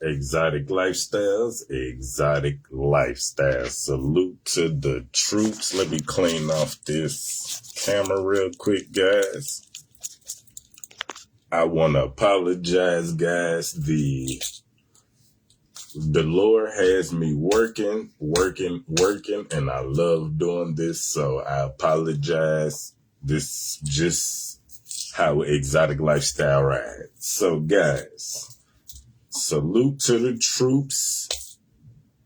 Exotic lifestyles, exotic lifestyles. Salute to the troops. Let me clean off this camera real quick, guys. I want to apologize, guys. The Lord has me working, and I love doing this, so I apologize. This just how exotic lifestyle rides. So, guys, salute to the troops.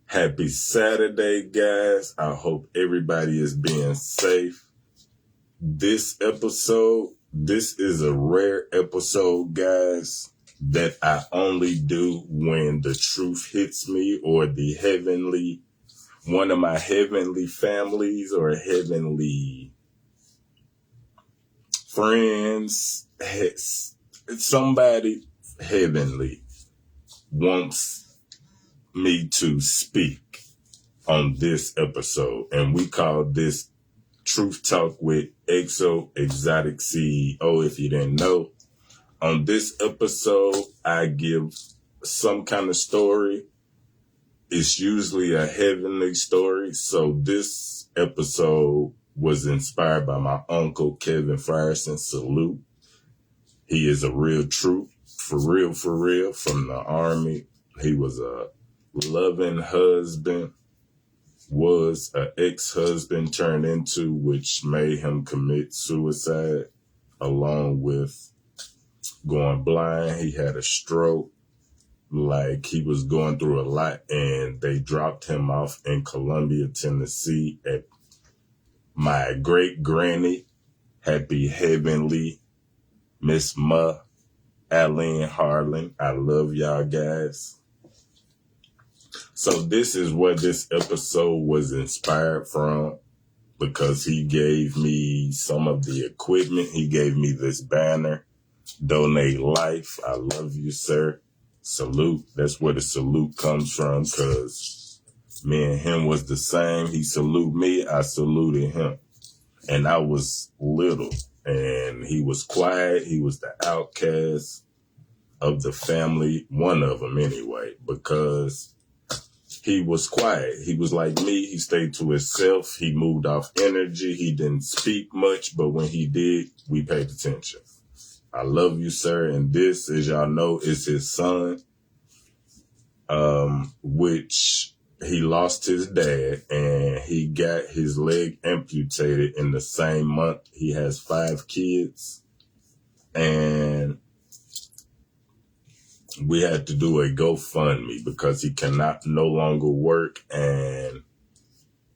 Happy Saturday, guys. I hope everybody is being safe. This is a rare episode, guys, that I only do when the truth hits me or one of my heavenly families or heavenly friends, somebody heavenly wants me to speak on this episode. And we call this Truth Talk with XoXoticCEO, if you didn't know. On this episode, I give some kind of story. It's usually a heavenly story. So this episode was inspired by my uncle, Kevin Frierson. Salute. He is a real troop, for real, from the Army. He was a loving husband, was an ex-husband turned into, which made him commit suicide, along with going blind. He had a stroke, like he was going through a lot, and they dropped him off in Columbia, Tennessee at my great granny, happy heavenly Miss Ma, Aline Harlan. I love y'all guys. So this is where this episode was inspired from, because he gave me some of the equipment. He gave me this banner, Donate Life. I love you, sir. Salute. That's where the salute comes from, because me and him was the same. He saluted me, I saluted him. And I was little, and he was quiet. He was the outcast of the family, one of them anyway, because he was quiet. He was like me. He stayed to himself. He moved off energy. He didn't speak much, but when he did, we paid attention. I love you, sir. And this, as y'all know, is his son, which he lost his dad, and he got his leg amputated in the same month. He has 5 kids, and we had to do a GoFundMe because he cannot no longer work and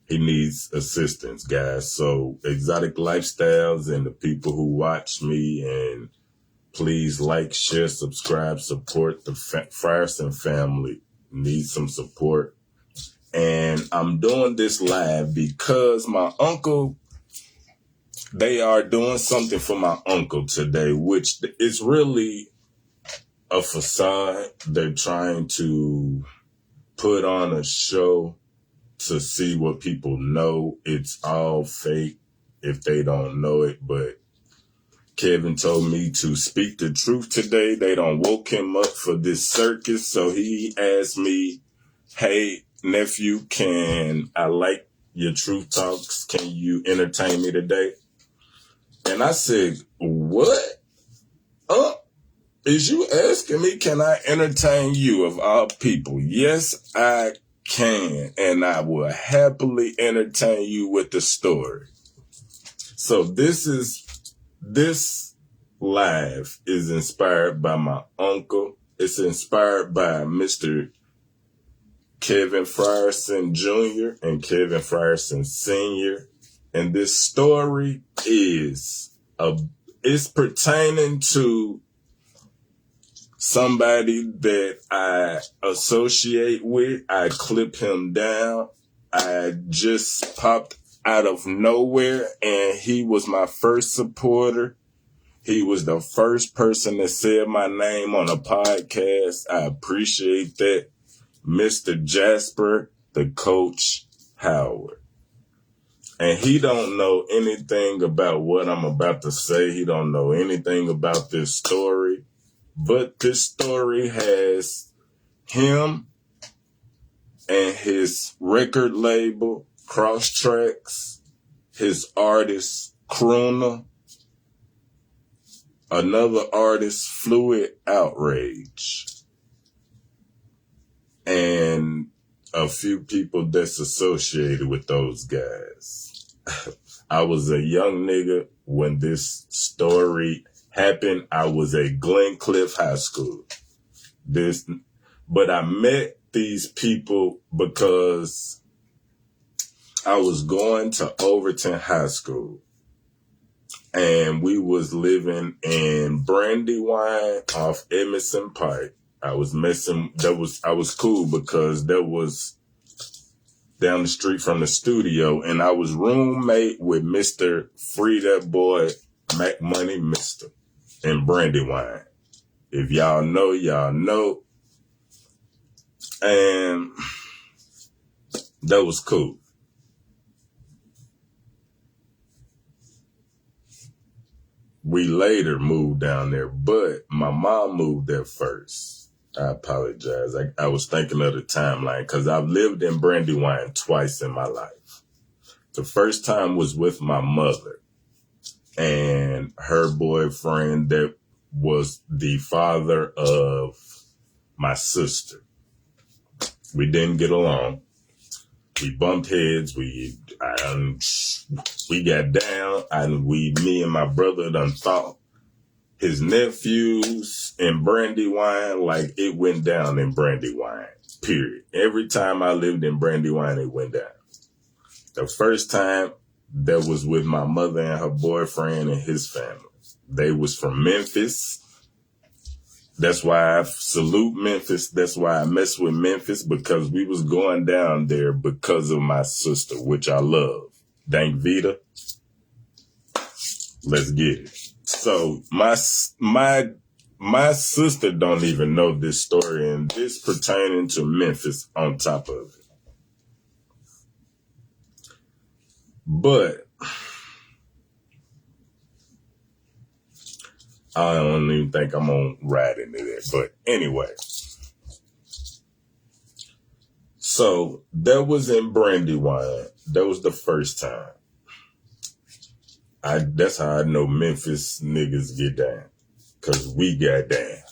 he needs assistance, guys. So Exotic Lifestyles and the people who watch me, and please like, share, subscribe, support the Frierson family. Need some support. And I'm doing this live because my uncle, they are doing something for my uncle today, which is really a facade. They're trying to put on a show to see what people know. It's all fake if they don't know it. But Kevin told me to speak the truth today. They done woke him up for this circus. So he asked me, hey, nephew, I like your truth talks. Can you entertain me today? And I said, what? Is you asking me, can I entertain you of all people? Yes, I can. And I will happily entertain you with the story. So this live is inspired by my uncle. It's inspired by Mr. Kevin Frierson Jr. and Kevin Frierson Sr. And this story is pertaining to somebody that I associate with. I clip him down. I just popped out of nowhere, and he was my first supporter. He was the first person that said my name on a podcast. I appreciate that. Mr. Jasper, the Coach Howard. And he don't know anything about what I'm about to say. He don't know anything about this story. But this story has him and his record label, CroxxYrax, his artist, Crooner, another artist, Fluid OutRage, and a few people that's associated with those guys. I was a young nigga when this story happened. I was at Glencliff High School. But I met these people because I was going to Overton High School, and we was living in Brandywine off Emerson Pike. I was cool because that was down the street from the studio, and I was roommate with Mr. Free That Boy Mac Money Mr. in Brandywine. If y'all know, y'all know. And that was cool. We later moved down there, but my mom moved there first. I apologize. I was thinking of the timeline because I've lived in Brandywine twice in my life. The first time was with my mother and her boyfriend that was the father of my sister. We didn't get along. We bumped heads. We got down, and me and my brother done fought his nephews in Brandywine like it went down in Brandywine, period. Every time I lived in Brandywine, it went down. The first time, that was with my mother and her boyfriend and his family. They was from Memphis. That's why I salute Memphis. That's why I mess with Memphis, because we was going down there because of my sister, which I love. Thank Vita. Let's get it. So my sister don't even know this story, and this pertaining to Memphis on top of it. But I don't even think I'm gonna ride into that. But anyway, so that was in Brandywine. That was the first time. That's how I know Memphis niggas get down, because we got down.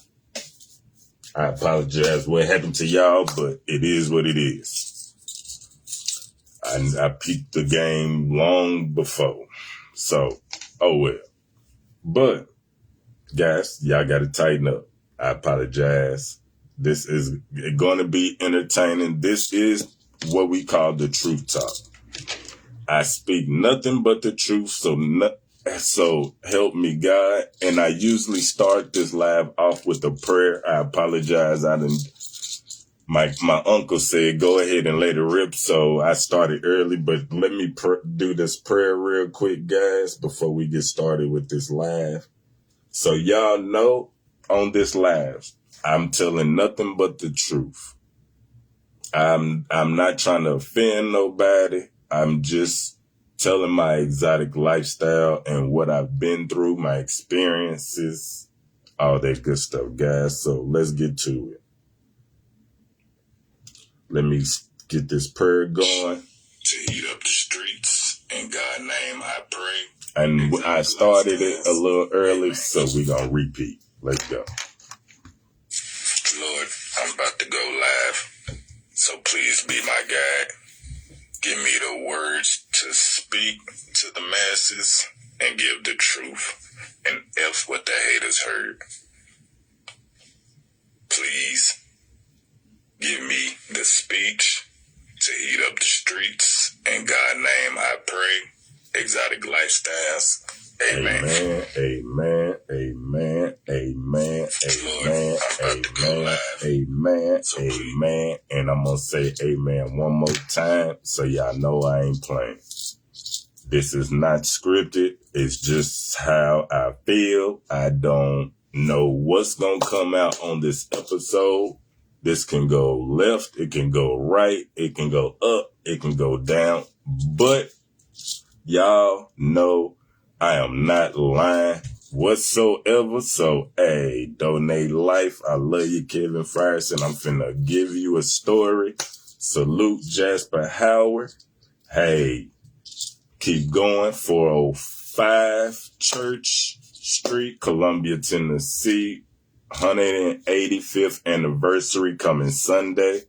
I apologize what happened to y'all, but it is what it is. I peeped the game long before. So, oh well. But, guys, y'all got to tighten up. I apologize. This is going to be entertaining. This is what we call the truth talk. I speak nothing but the truth, so help me God. And I usually start this live off with a prayer. I apologize. My uncle said, go ahead and let it rip. So I started early, but let me do this prayer real quick, guys, before we get started with this live. So y'all know on this live, I'm telling nothing but the truth. I'm not trying to offend nobody. I'm just telling my exotic lifestyle and what I've been through, my experiences, all that good stuff, guys. So let's get to it. Let me get this prayer going. To heat up the streets, in God's name I pray. And I started it a little early, so we're going to repeat. Let's go. Lord, I'm about to go live, so please be my guide. Give me the words to speak to the masses and give the truth, and F what the haters heard. Please give me the speech to heat up the streets. In God's name I pray. Exotic lifestyles. Amen. Amen. Amen. Amen. Amen. Amen. Amen. Amen. And I'm going to say amen one more time so y'all know I ain't playing. This is not scripted. It's just how I feel. I don't know what's going to come out on this episode. This can go left. It can go right. It can go up. It can go down. But y'all know I am not lying. whatsoever. So, hey, donate life. I love you, Kevin Frierson. I'm finna give you a story. Salute Jasper Howard. Hey, keep going. 405 Church Street, Columbia, Tennessee. 185th anniversary coming Sunday.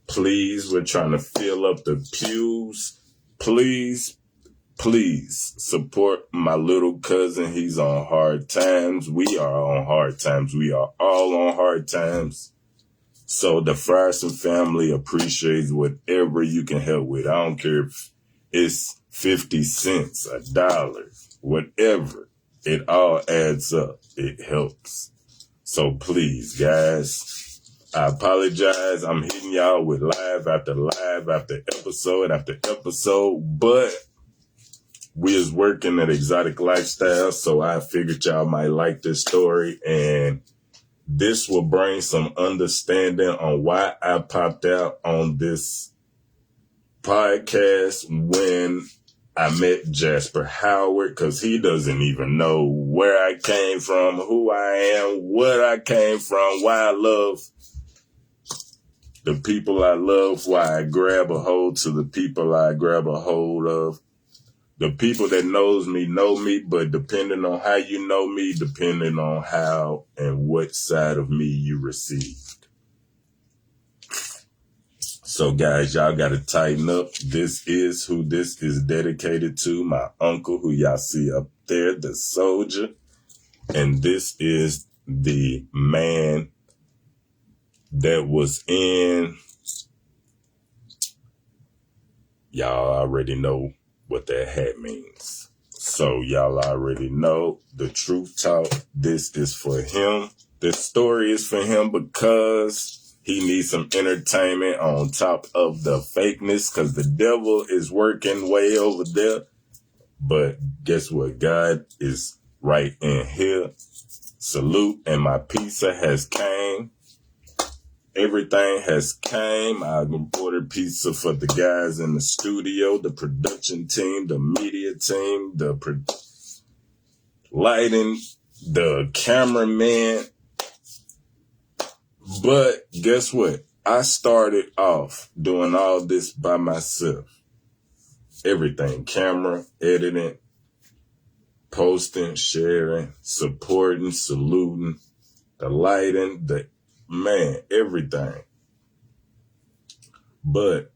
Please, we're trying to fill up the pews. Please support my little cousin. He's on hard times. We are on hard times. We are all on hard times. So the Frierson family appreciates whatever you can help with. I don't care if it's 50 cents, $1, whatever. It all adds up. It helps. So please, guys, I apologize. I'm hitting y'all with live after episode after episode, but we is working at Exotic Lifestyle, so I figured y'all might like this story, and this will bring some understanding on why I popped out on this podcast when I met Jasper Howard, because he doesn't even know where I came from, who I am, what I came from, why I love the people I love, why I grab a hold to the people I grab a hold of. The people that know me, but depending on how you know me, depending on how and what side of me you received. So guys, y'all got to tighten up. This is who this is dedicated to. My uncle, who y'all see up there, the soldier. And this is the man that was in, y'all already know what that hat means. So y'all already know the truth talk. This is for him. This story is for him because he needs some entertainment on top of the fakeness, because the devil is working way over there. But guess what? God is right in here. Salute. And my pizza has came. Everything has came. I ordered pizza for the guys in the studio, the production team, the media team, the lighting, the cameraman. But guess what? I started off doing all this by myself. Everything, camera, editing, posting, sharing, supporting, saluting, the lighting, everything. But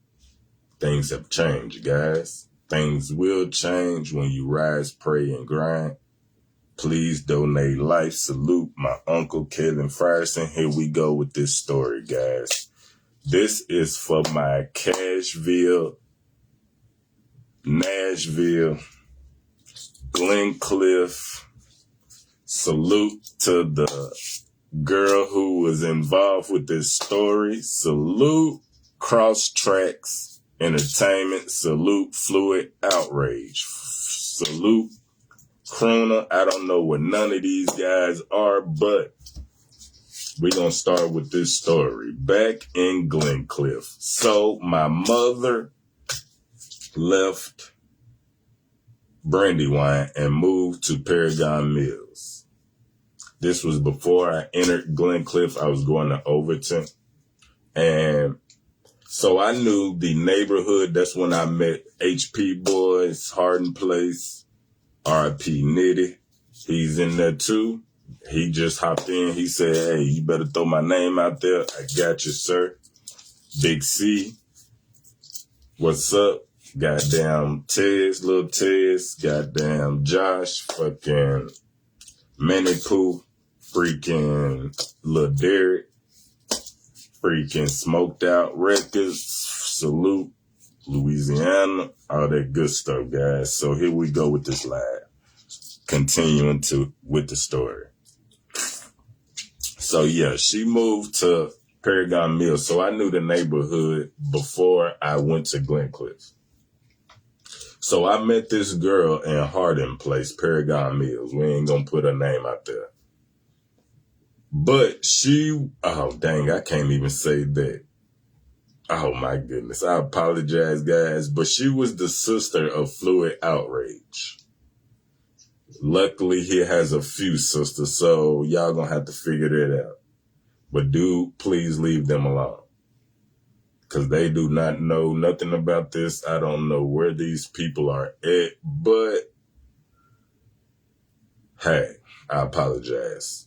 things have changed, guys. Things will change when you rise, pray, and grind. Please donate life. Salute my uncle, Kevin Frierson. Here we go with this story, guys. This is for my Cashville, Nashville, Glencliff. Salute to the girl who was involved with this story. Salute CroxxYrax Entertainment. Salute Fluid OutRage. Salute Crooner. I don't know what none of these guys are, but we're going to start with this story. Back in Glencliff. So my mother left Brandywine and moved to Paragon Mills. This was before I entered Glencliff. I was going to Overton. And so I knew the neighborhood. That's when I met HP Boys, Hardin Place, R.I.P. Nitty. He's in there too. He just hopped in. He said, hey, you better throw my name out there. I got you, sir. Big C. What's up? Goddamn Tez, little Tez. Goddamn Josh. Fucking Manny Pooh. Freaking Lil Derek. Freaking Smoked Out Records. Salute Louisiana. All that good stuff, guys. So here we go with this live. Continuing with the story. So yeah, she moved to Paragon Mills. So I knew the neighborhood before I went to Glencliff. So I met this girl in Hardin Place, Paragon Mills. We ain't gonna put her name out there. But oh dang, I can't even say that. Oh my goodness, I apologize, guys. But she was the sister of Fluid OutRage. Luckily, he has a few sisters, so y'all gonna have to figure that out. But dude, please leave them alone. Because they do not know nothing about this. I don't know where these people are at, but hey, I apologize.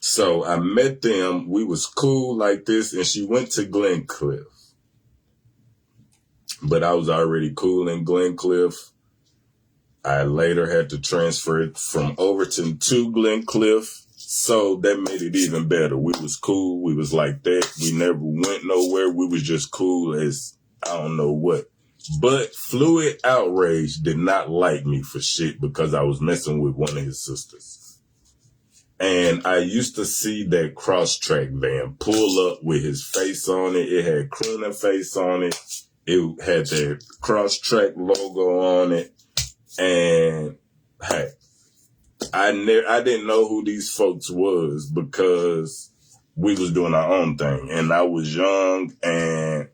So I met them. We was cool like this, and she went to Glencliff. But I was already cool in Glencliff. I later had to transfer it from Overton to Glencliff. So that made it even better. We was cool. We was like that. We never went nowhere. We was just cool as I don't know what. But Fluid OutRage did not like me for shit because I was messing with one of his sisters. And I used to see that cross-track van pull up with his face on it. It had Crooner face on it. It had that cross-track logo on it. And hey, I didn't know who these folks was because we was doing our own thing. And I was young and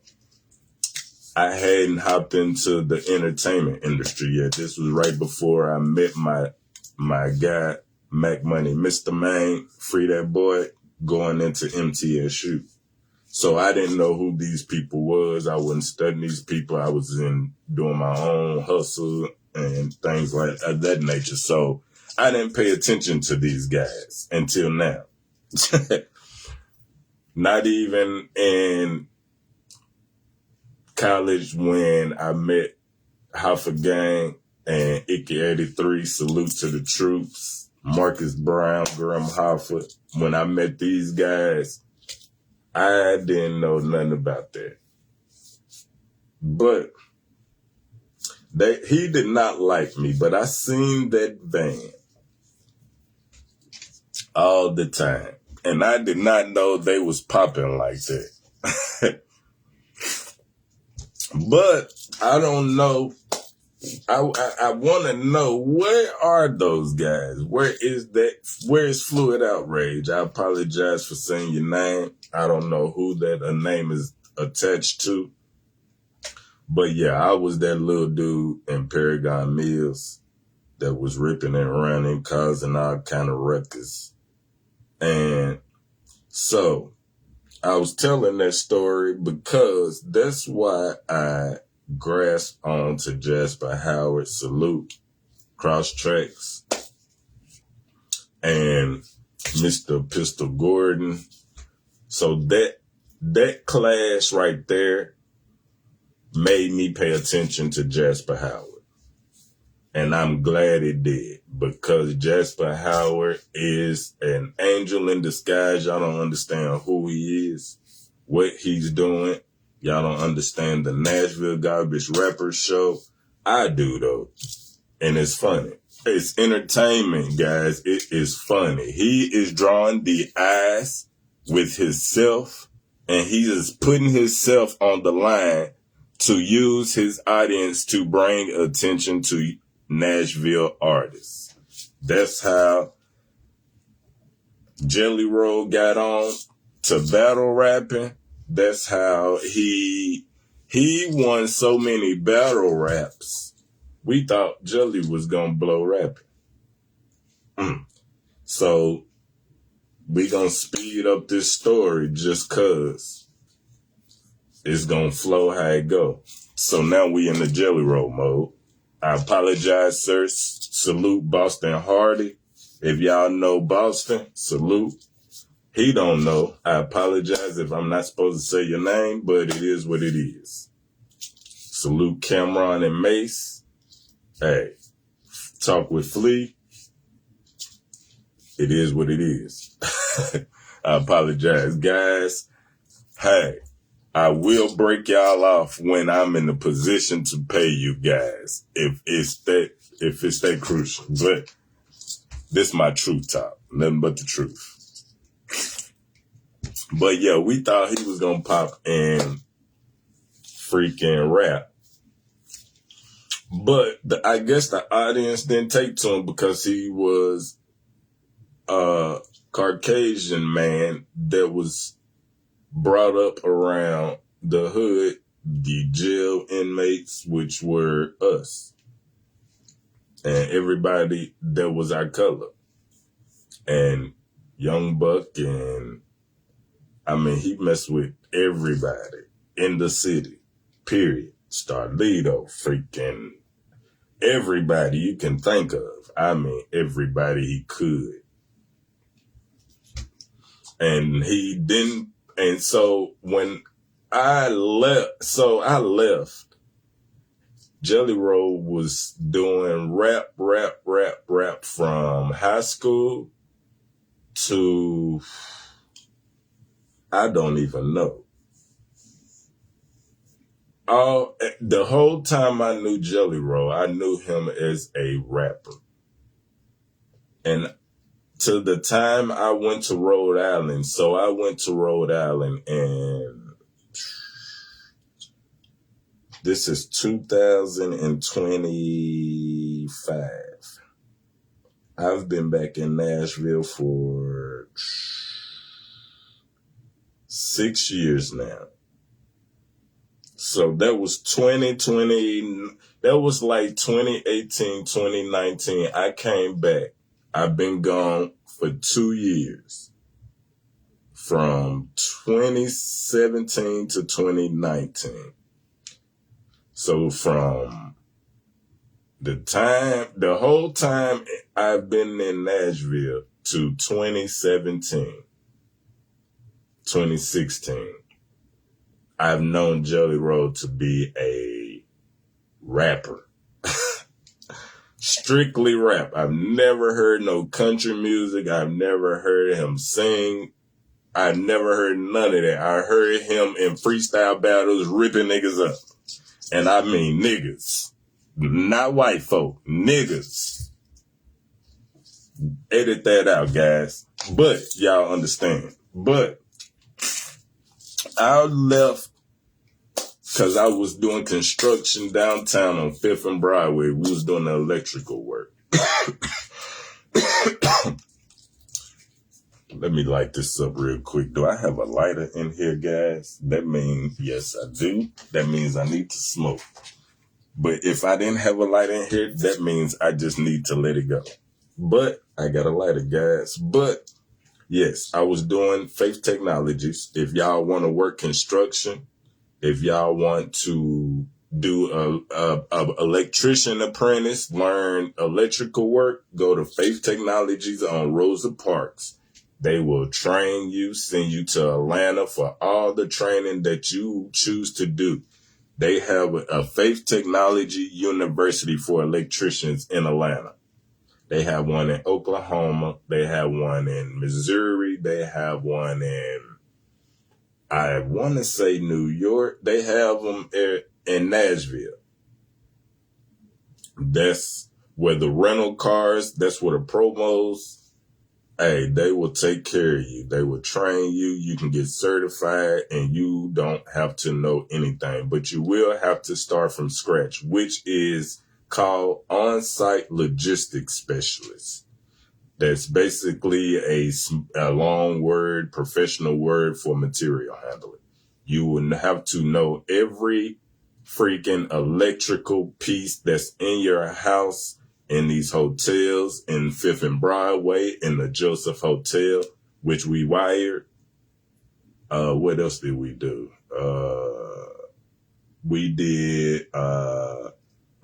I hadn't hopped into the entertainment industry yet. This was right before I met my guy, Mac Money, Mr. Main, free that boy, going into MTSU. So I didn't know who these people was. I wasn't studying these people. I was doing my own hustle and things like that nature. So I didn't pay attention to these guys until now. Not even in college when I met Hoffa Gang and Icky 83, salute to the troops, Marcus Brown, Graham Hoffa. When I met these guys, I didn't know nothing about that. But he did not like me, but I seen that van all the time. And I did not know they was popping like that. But I don't know. I want to know, where are those guys? Where is Fluid OutRage? I apologize for saying your name. I don't know who that a name is attached to. But yeah, I was that little dude in Paragon Mills that was ripping and running, causing all kind of ruckus. And so I was telling that story because that's why I grasped on to Jasper Howard, salute, CroxxYrax, and Mr. Pistol Gordon. So that clash right there made me pay attention to Jasper Howard. And I'm glad it did, because Jasper Howard is an angel in disguise. Y'all don't understand who he is, what he's doing. Y'all don't understand the Nashville Garbage Rappers show. I do, though. And it's funny. It's entertainment, guys. It is funny. He is drawing the eyes with himself, and he is putting himself on the line to use his audience to bring attention to Nashville artists. That's how Jelly Roll got on to battle rapping. That's how he won so many battle raps. We thought Jelly was gonna blow rapping. So we gonna speed up this story just cause it's gonna flow how it go. So now we in the Jelly Roll mode. I apologize, sir. Salute Boston Hardy. If y'all know Boston, salute. He don't know. I apologize if I'm not supposed to say your name, but it is what it is. Salute Cameron and Mace. Hey, talk with Flea. It is what it is. I apologize, guys. Hey, I will break y'all off when I'm in the position to pay you guys, if it's that crucial. But this my truth talk, nothing but the truth. But yeah, we thought he was gonna pop and freaking rap, but I guess the audience didn't take to him because he was a Caucasian man that was brought up around the hood, the jail inmates, which were us. and everybody that was our color. And Young Buck, and I mean, he messed with everybody in the city, period. Starlito, freaking everybody you can think of. I mean, everybody he could. And he didn't, and so when I left, Jelly Roll was doing rap from high school to, I don't even know. The whole time I knew Jelly Roll, I knew him as a rapper. And to the time I went to Rhode Island, so I went to Rhode Island, and this is 2025. I've been back in Nashville for 6 years now. So that was 2020, that was like 2018, 2019. I came back. I've been gone for 2 years. From 2017 to 2019. So from the whole time I've been in Nashville to 2017, 2016, I've known Jelly Roll to be a rapper. Strictly rap. I've never heard no country music. I've never heard him sing. I never heard none of that. I heard him in freestyle battles ripping niggas up. And I mean niggas. Not white folk. Niggas. Edit that out, guys. But y'all understand. But I left because I was doing construction downtown on 5th and Broadway. We was doing the electrical work. Let me light this up real quick. Do I have a lighter in here, guys? That means, yes, I do. That means I need to smoke. But if I didn't have a lighter in here, that means I just need to let it go. But I got a lighter, guys. But yes, I was doing Faith Technologies. If y'all want to work construction, if y'all want to do a electrician apprentice, learn electrical work, go to Faith Technologies on Rosa Parks. They will train you, send you to Atlanta for all the training that you choose to do. They have a Faith Technology University for electricians in Atlanta. They have one in Oklahoma. They have one in Missouri. They have one in, I want to say, New York. They have them in Nashville. That's where the rental cars, that's where the promos, hey, they will take care of you. They will train you. You can get certified and you don't have to know anything, but you will have to start from scratch, which is called on-site logistics specialist. That's basically a long word, professional word for material handling. You will have to know every freaking electrical piece that's in your house, in these hotels, in 5th and Broadway, in the Joseph Hotel, which we wired. What else did we do? We did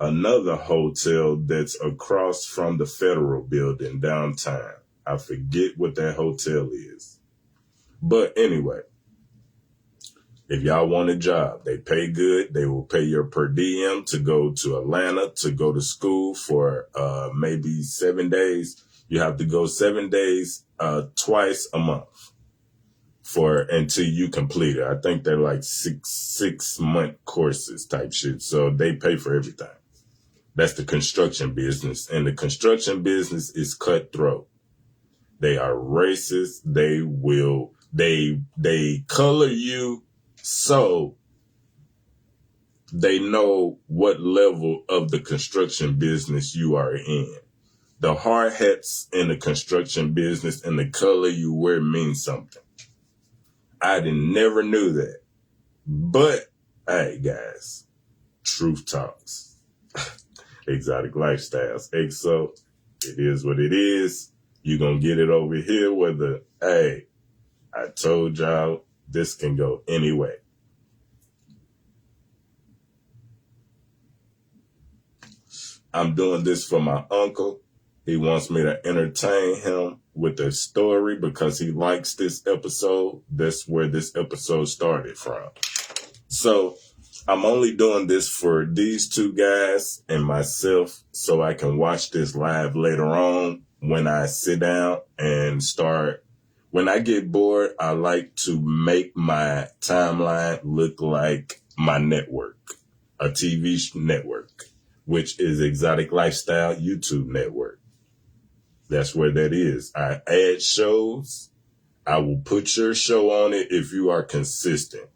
another hotel that's across from the Federal Building downtown. I forget what that hotel is. But anyway, if y'all want a job, they pay good. They will pay your per diem to go to Atlanta, to go to school for maybe 7 days. You have to go 7 days twice a month until you complete it. I think they're like six month courses type shit. So they pay for everything. That's the construction business. And the construction business is cutthroat. They are racist. They color you so they know what level of the construction business you are in. The hard hats in the construction business and the color you wear means something. I never knew that. But, hey, guys, truth talks. Exotic Lifestyles. XO, it is what it is. You gonna get it over here whether, hey, I told y'all this can go anyway. I'm doing this for my uncle. He wants me to entertain him with a story because he likes this episode. That's where this episode started from. So I'm only doing this for these two guys and myself so I can watch this live later on when I sit down and start. When I get bored, I like to make my timeline look like my network, a TV network, which is Exotic Lifestyle YouTube Network. That's where that is. I add shows. I will put your show on it if you are consistent.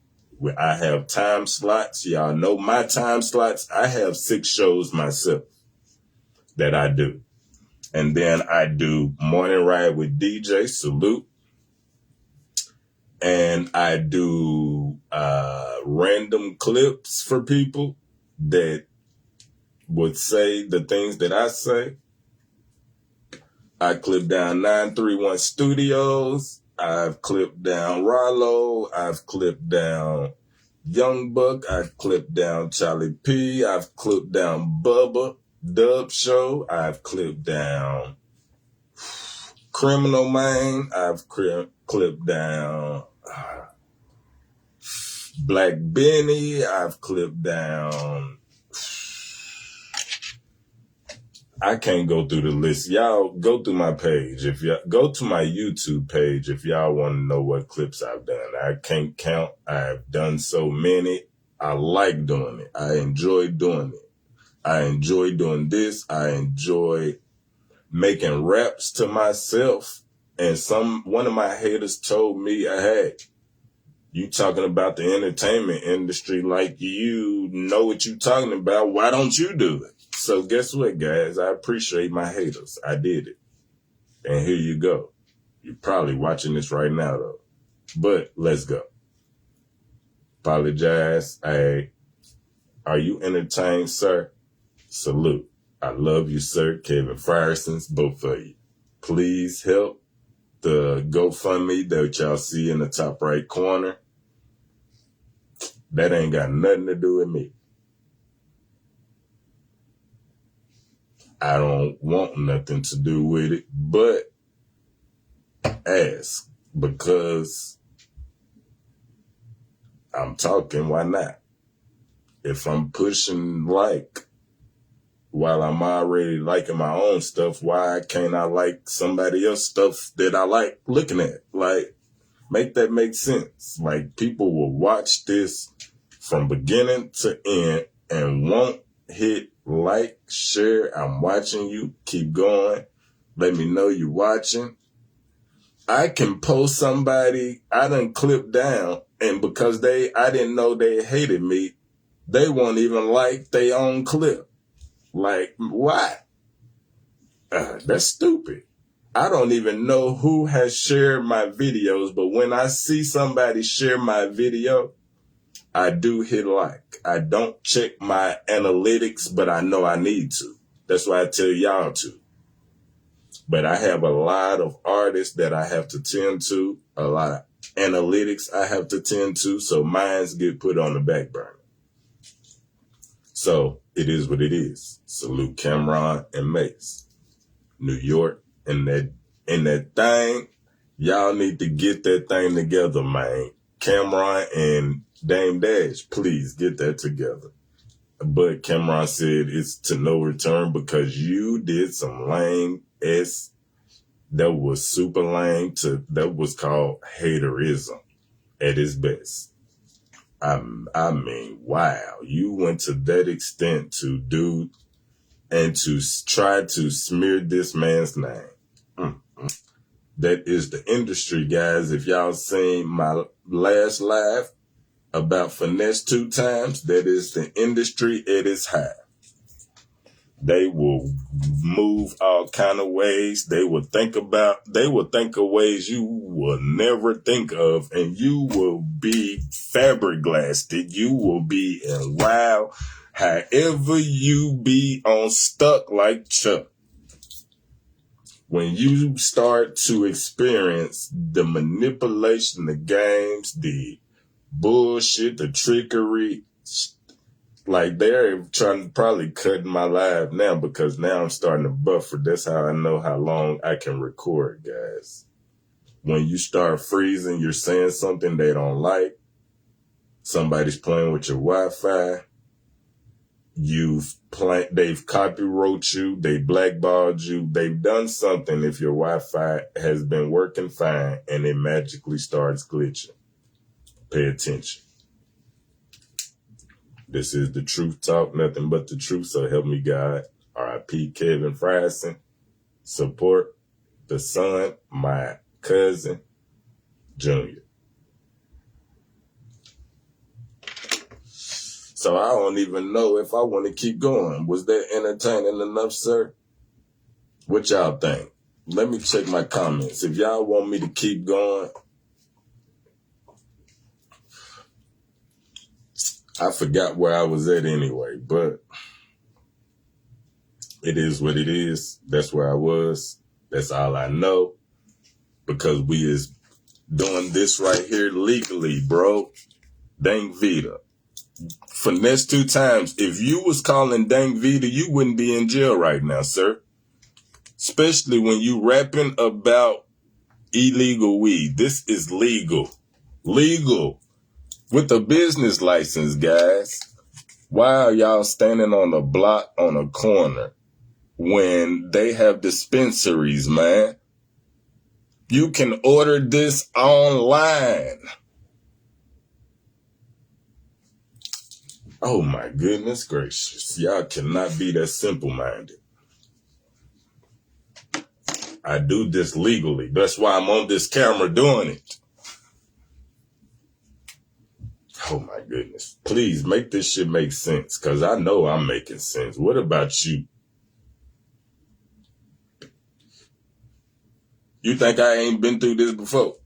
I have time slots. Y'all know my time slots. I have 6 shows myself that I do. And then I do Morning Ride with DJ, salute. And I do random clips for people that would say the things that I say. I clip down 931 Studios. I've clipped down Rollo. I've clipped down Young Buck. I've clipped down Charlie P. I've clipped down Bubba Dub Show. I've clipped down Criminal Man. I've clipped down Black Benny. I've clipped down... I can't go through the list. Y'all go through my page. If y'all go to my YouTube page, if y'all want to know what clips I've done, I can't count. I've done so many. I like doing it. I enjoy doing it. I enjoy doing this. I enjoy making raps to myself. And one of my haters told me, hey, you talking about the entertainment industry like you know what you talking about. Why don't you do it? So guess what, guys? I appreciate my haters. I did it. And here you go. You're probably watching this right now, though. But let's go. Apologize. Hey, are you entertained, sir? Salute. I love you, sir. Kevin Frierson's, both of you. Please help the GoFundMe that y'all see in the top right corner. That ain't got nothing to do with me. I don't want nothing to do with it, but ask, because I'm talking, why not? If I'm pushing like while I'm already liking my own stuff, why can't I like somebody else's stuff that I like looking at? Like, make that make sense. Like, people will watch this from beginning to end and won't hit like, share. I'm watching you. Keep going. Let me know you watching. I can post somebody I done clipped down, and because I didn't know they hated me, they won't even like their own clip. Like, why? That's stupid. I don't even know who has shared my videos, but when I see somebody share my video, I do hit like. I don't check my analytics, but I know I need to. That's why I tell y'all to. But I have a lot of artists that I have to tend to, a lot of analytics I have to tend to, so mines get put on the back burner. So it is what it is. Salute Cameron and Mace. New York, and that thing, y'all need to get that thing together, man. Cameron and Dame Dash, please get that together. But Cameron said it's to no return because you did some lame S. That was super lame. That was called haterism at its best. I mean, wow. You went to that extent to do and to try to smear this man's name. That is the industry, guys. If y'all seen my last live about finesse 2 times, that is the industry at its high. They will move all kind of ways. They will think of ways you will never think of, and you will be fiberglassed. You will be in wow. However you be on stuck like Chuck, when you start to experience the manipulation, the games, the bullshit, the trickery, like they're trying to probably cut my live now because now I'm starting to buffer. That's how I know how long I can record, guys. When you start freezing, you're saying something they don't like. Somebody's playing with your Wi-Fi. They've copywrote you. They blackballed you. They've done something if your Wi-Fi has been working fine and it magically starts glitching. Pay attention. This is the truth talk, nothing but the truth. So help me God. R.I.P. Kevin Frierson. Support the son, my cousin, Junior. So I don't even know if I want to keep going. Was that entertaining enough, sir? What y'all think? Let me check my comments. If y'all want me to keep going, I forgot where I was at anyway, but it is what it is. That's where I was. That's all I know. Because we is doing this right here legally, bro. Dang Vita. Finesse 2 times. If you was calling Dang Vita, you wouldn't be in jail right now, sir. Especially when you rapping about illegal weed. This is legal. Legal. With a business license, guys. Why are y'all standing on a block on a corner when they have dispensaries, man? You can order this online. Oh my goodness gracious. Y'all cannot be that simple-minded. I do this legally. That's why I'm on this camera doing it. Oh my goodness. Please make this shit make sense, because I know I'm making sense. What about you? You think I ain't been through this before?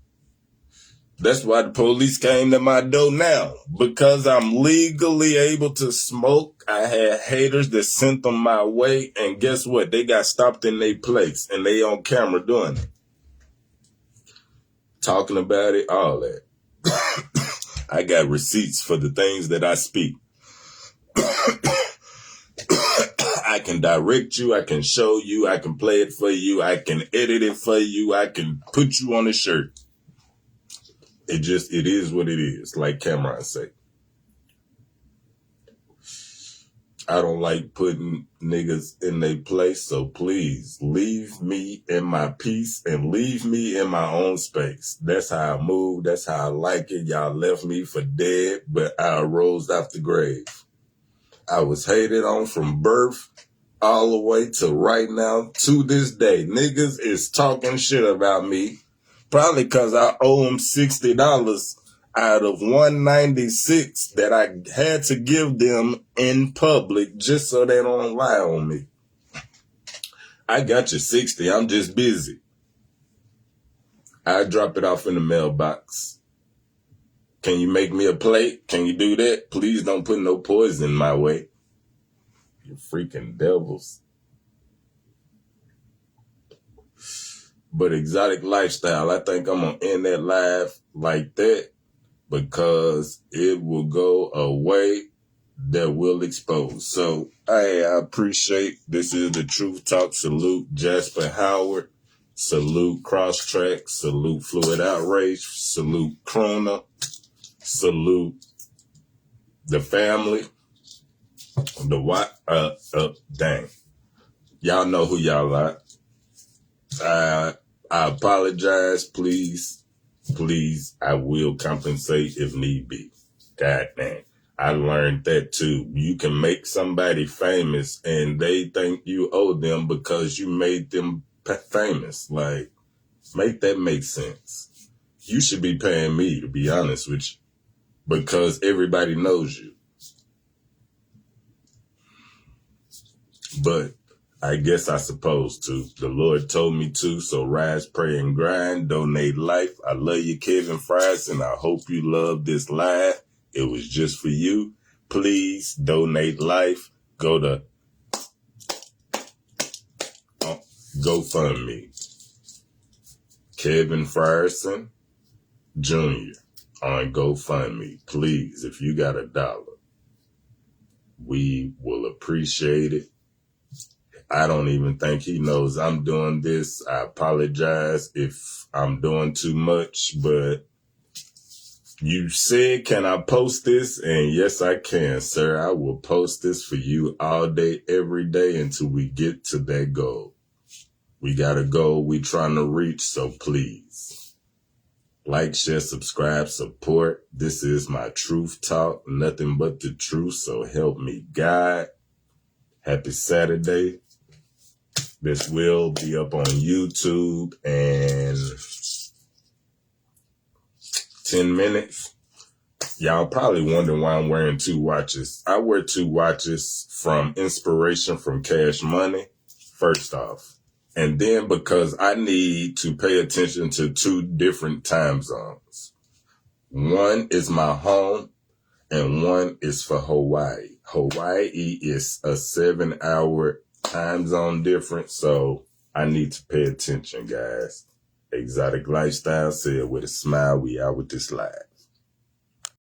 That's why the police came to my door now, because I'm legally able to smoke. I had haters that sent them my way, and guess what? They got stopped in their place, and they on camera doing it. Talking about it, all that. I got receipts for the things that I speak. I can direct you, I can show you, I can play it for you, I can edit it for you, I can put you on a shirt. It is what it is, like Cameron say. I don't like putting niggas in their place, so please leave me in my peace and leave me in my own space. That's how I move, that's how I like it. Y'all left me for dead, but I arose out the grave. I was hated on from birth all the way to right now, to this day. Niggas is talking shit about me. Probably because I owe them $60 out of $196 that I had to give them in public just so they don't lie on me. I got your $60. I'm just busy. I drop it off in the mailbox. Can you make me a plate? Can you do that? Please don't put no poison my way. You freaking devils. But exotic lifestyle, I think I'm going to end that live like that because it will go a way that will expose. So I appreciate, this is the Truth Talk. Salute Jasper Howard. Salute CroxxYrax. Salute Fluid OutRage. Salute Krona. Salute the family. The what? Dang. Y'all know who y'all are. I apologize, please, I will compensate if need be. God damn. I learned that too. You can make somebody famous and they think you owe them because you made them famous. Like, make that make sense. You should be paying me, to be honest with you, because everybody knows you. But I guess I supposed to. The Lord told me to, so rise, pray, and grind. Donate life. I love you, Kevin Frierson. I hope you love this live. It was just for you. please donate life. Go to GoFundMe. Kevin Frierson Jr. on GoFundMe. Please, if you got $1, we will appreciate it. I don't even think he knows I'm doing this. I apologize if I'm doing too much, but you said, can I post this? And yes, I can, sir. I will post this for you all day, every day until we get to that goal. We got a goal we trying to reach, so please like, share, subscribe, support. This is my truth talk, nothing but the truth, so help me God. Happy Saturday. This will be up on YouTube in 10 minutes. Y'all probably wondering why I'm wearing 2 watches. I wear 2 watches from inspiration from Cash Money, first off. And then because I need to pay attention to 2 different time zones. One is my home and one is for Hawaii. Hawaii is a 7-hour time zone difference, so I need to pay attention, guys. Exotic Lifestyle said with a smile, we out with this live.